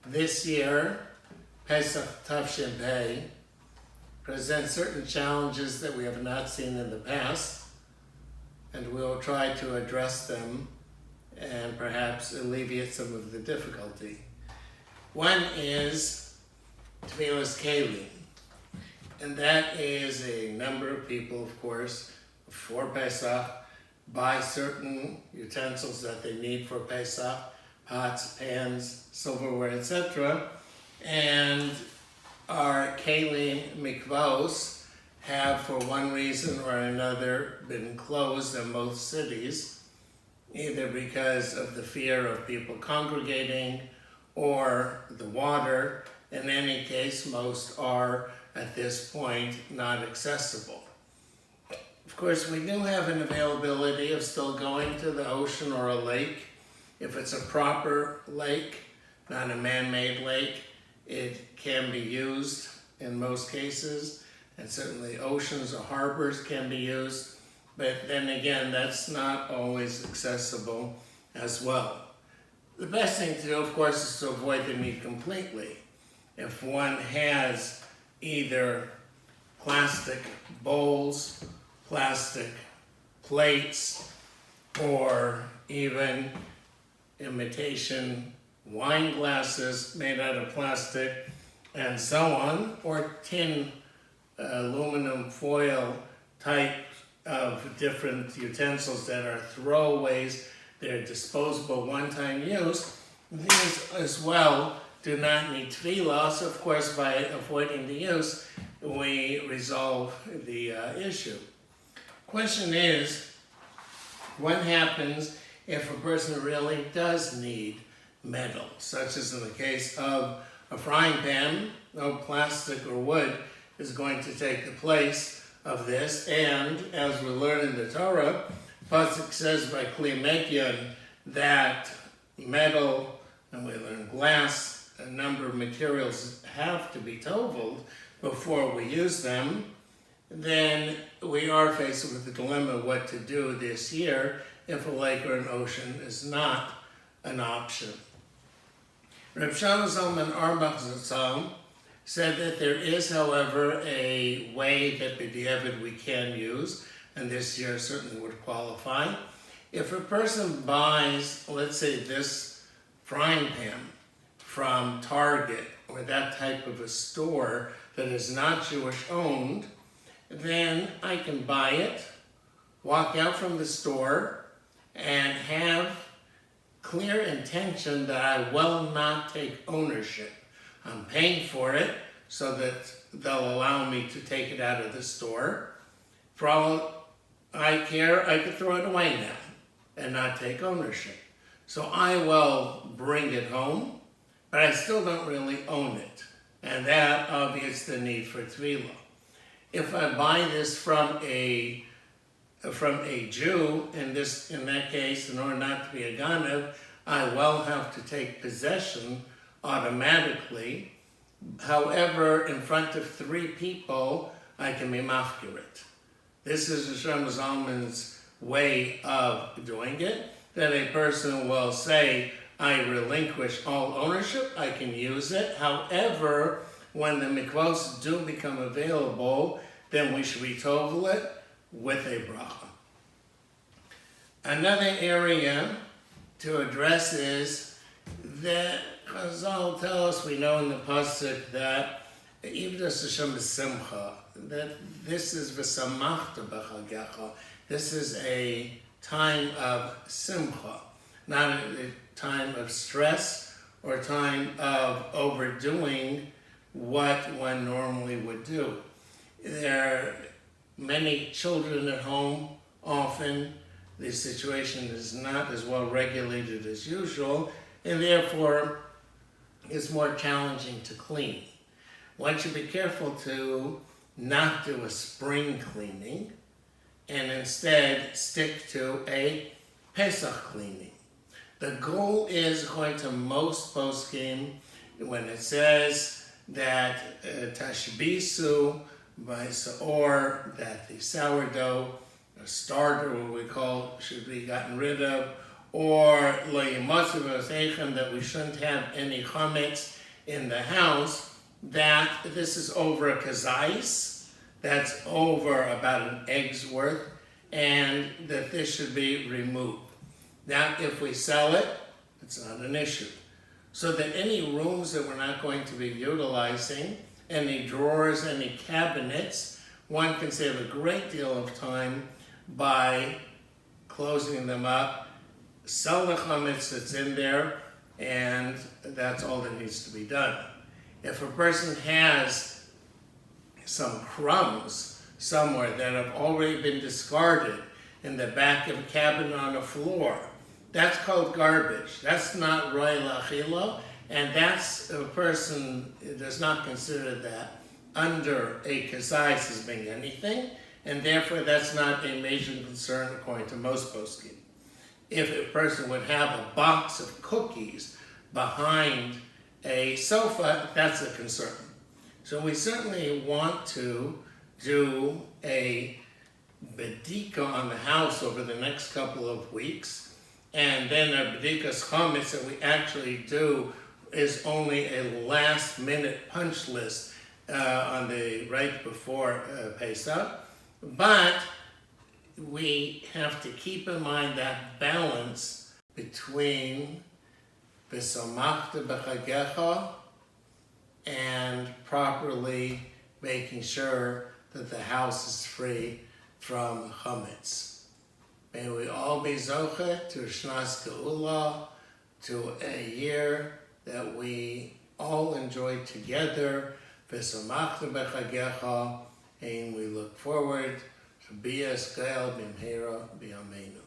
This year, Pesach Tavshin Pei presents certain challenges that we have not seen in the past, and we will try to address them and perhaps alleviate some of the difficulty. One is Tevilas Keilim, and that is a number of people, of course, for Pesach, buy certain utensils that they need for Pesach, pots, pans, silverware, etc. And our Kaylim Mikvaos have, for one reason or another, been closed in most cities, either because of the fear of people congregating or the water. In any case, most are, at this point, not accessible. Of course, we do have an availability of still going to the ocean or a lake. If it's a proper lake, not a man-made lake, it can be used in most cases, and certainly oceans or harbors can be used, but then again, that's not always accessible as well. The best thing to do, of course, is to avoid the need completely. If one has either plastic bowls, plastic plates, or even imitation wine glasses made out of plastic and so on, or tin, aluminum foil type of different utensils that are throwaways, they're disposable one-time use. These as well do not need tevilas. Of course, by avoiding the use, we resolve the issue. Question is, what happens if a person really does need metal, such as in the case of a frying pan? No plastic or wood is going to take the place of this, and as we learn in the Torah, Pesach says by Kli that metal, and we learn glass, a number of materials have to be toveled before we use them. Then we are faced with the dilemma what to do this year if a lake or an ocean is not an option. Reb Shlomo Zalman Auerbach Zatzal said that there is, however, a way that b'diavad we can use, and this year certainly would qualify. If a person buys, let's say, this frying pan from Target or that type of a store that is not Jewish owned, then I can buy it, walk out from the store, and have clear intention that I will not take ownership. I'm paying for it so that they'll allow me to take it out of the store. For all I care, I could throw it away now and not take ownership. So I will bring it home, but I still don't really own it. And that obviates the need for tevilah. If I buy this from a Jew, in that case, in order not to be a ganav, I will have to take possession automatically. However, in front of 3 people, I can be mafkir it. This is Shlomo Zalman's way of doing it, that a person will say, I relinquish all ownership, I can use it. However, when the mikvos do become available, then we should retovel it with a bracha. Another area to address is that Chazal tell us, we know in the Pasuk that Ivdas Hashem is Simcha, that this is v'samachta b'chagecha. This is a time of simcha, not a time of stress or time of overdoing what one normally would do. There are many children at home. Often the situation is not as well regulated as usual, and therefore it's more challenging to clean. One should be careful to not do a spring cleaning and instead stick to a Pesach cleaning. The goal is, according to most poskim, when it says that tashbisu by saor, that the sourdough, a starter, what we call, should be gotten rid of, or lo yimatzu v'osechem, that we shouldn't have any chametz in the house, that this is over a kazais, that's over about an egg's worth, and that this should be removed. Now, if we sell it, it's not an issue. So that any rooms that we're not going to be utilizing, any drawers, any cabinets, one can save a great deal of time by closing them up, sell the chametz that's in there, and that's all that needs to be done. If a person has some crumbs somewhere that have already been discarded in the back of a cabinet on the floor, that's called garbage. That's not roy lachilo, and that's a person does not consider that under a kazais as being anything, and therefore that's not a major concern according to most poskim. If a person would have a box of cookies behind a sofa, that's a concern. So we certainly want to do a bedika on the house over the next couple of weeks, and then a bedikas chametz that we actually do is only a last-minute punch list on the right before Pesach, but we have to keep in mind that balance between v'samachta b'chagecha and properly making sure that the house is free from chametz. May we all be zoche to Shnas Geula, to a year that we all enjoy together, v'samachta b'chagecha, and we look forward to Tevilas Keilim b'mheira b'yameinu.